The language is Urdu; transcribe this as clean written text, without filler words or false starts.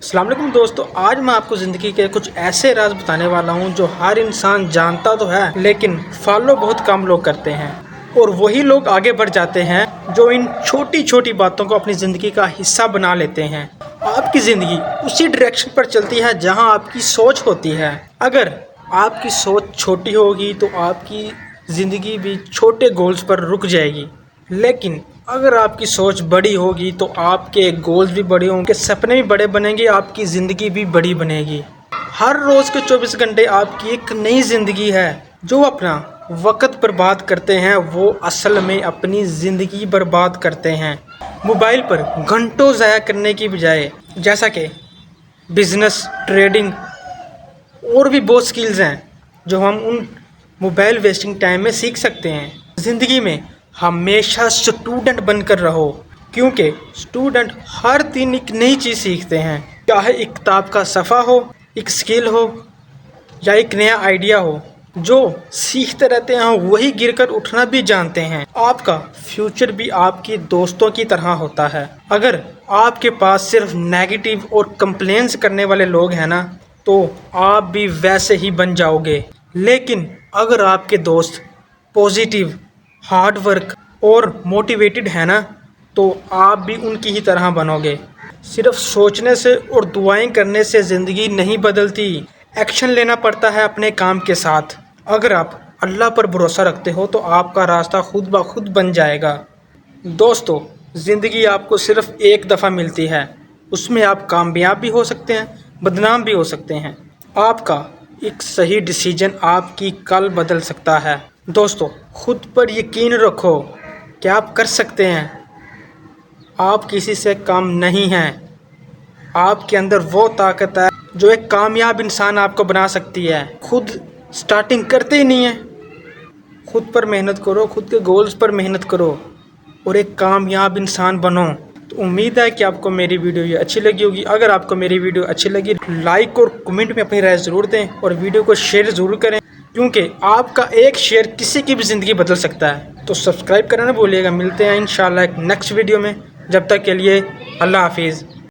السلام علیکم دوستو، آج میں آپ کو زندگی کے کچھ ایسے راز بتانے والا ہوں جو ہر انسان جانتا تو ہے لیکن فالو بہت کم لوگ کرتے ہیں، اور وہی لوگ آگے بڑھ جاتے ہیں جو ان چھوٹی چھوٹی باتوں کو اپنی زندگی کا حصہ بنا لیتے ہیں۔ آپ کی زندگی اسی ڈائریکشن پر چلتی ہے جہاں آپ کی سوچ ہوتی ہے۔ اگر آپ کی سوچ چھوٹی ہوگی تو آپ کی زندگی بھی چھوٹے گولز پر رک جائے گی، لیکن اگر آپ کی سوچ بڑی ہوگی تو آپ کے گولز بھی بڑے ہوں گے، سپنے بھی بڑے بنیں گے، آپ کی زندگی بھی بڑی بنے گی۔ ہر روز کے 24 گھنٹے آپ کی ایک نئی زندگی ہے۔ جو اپنا وقت برباد کرتے ہیں وہ اصل میں اپنی زندگی برباد کرتے ہیں۔ موبائل پر گھنٹوں ضائع کرنے کی بجائے، جیسا کہ بزنس، ٹریڈنگ اور بھی بہت سکلز ہیں جو ہم ان موبائل ویسٹنگ ٹائم میں سیکھ سکتے ہیں۔ زندگی میں ہمیشہ اسٹوڈنٹ بن کر رہو، کیونکہ اسٹوڈنٹ ہر دن ایک نئی چیز سیکھتے ہیں، چاہے ایک کتاب کا صفحہ ہو، ایک سکل ہو یا ایک نیا آئیڈیا ہو۔ جو سیکھتے رہتے ہیں وہی گر کر اٹھنا بھی جانتے ہیں۔ آپ کا فیوچر بھی آپ کے دوستوں کی طرح ہوتا ہے۔ اگر آپ کے پاس صرف نیگیٹو اور کمپلینس کرنے والے لوگ ہیں نا تو آپ بھی ویسے ہی بن جاؤ گے، لیکن اگر آپ کے دوست پازیٹیو، ہارڈ ورک اور موٹیویٹڈ ہے نا تو آپ بھی ان کی ہی طرح بنو گے۔ صرف سوچنے سے اور دعائیں کرنے سے زندگی نہیں بدلتی، ایکشن لینا پڑتا ہے اپنے کام کے ساتھ۔ اگر آپ اللہ پر بھروسہ رکھتے ہو تو آپ کا راستہ خود بخود بن جائے گا۔ دوستو، زندگی آپ کو صرف ایک دفعہ ملتی ہے، اس میں آپ کامیاب بھی ہو سکتے ہیں، بدنام بھی ہو سکتے ہیں۔ آپ کا ایک صحیح ڈیسیجن آپ کی کل بدل سکتا ہے۔ دوستو، خود پر یقین رکھو کہ آپ کر سکتے ہیں۔ آپ کسی سے کم نہیں ہیں۔ آپ کے اندر وہ طاقت ہے جو ایک کامیاب انسان آپ کو بنا سکتی ہے۔ خود سٹارٹنگ کرتے ہی نہیں ہیں۔ خود پر محنت کرو، خود کے گولز پر محنت کرو اور ایک کامیاب انسان بنو۔ تو امید ہے کہ آپ کو میری ویڈیو یہ اچھی لگی ہوگی۔ اگر آپ کو میری ویڈیو اچھی لگی، لائک اور کمنٹ میں اپنی رائے ضرور دیں اور ویڈیو کو شیئر ضرور کریں، کیونکہ آپ کا ایک شیئر کسی کی بھی زندگی بدل سکتا ہے۔ تو سبسکرائب کرنا نہ بھولیے گا۔ ملتے ہیں انشاءاللہ ایک نیکسٹ ویڈیو میں، جب تک کے لیے اللہ حافظ۔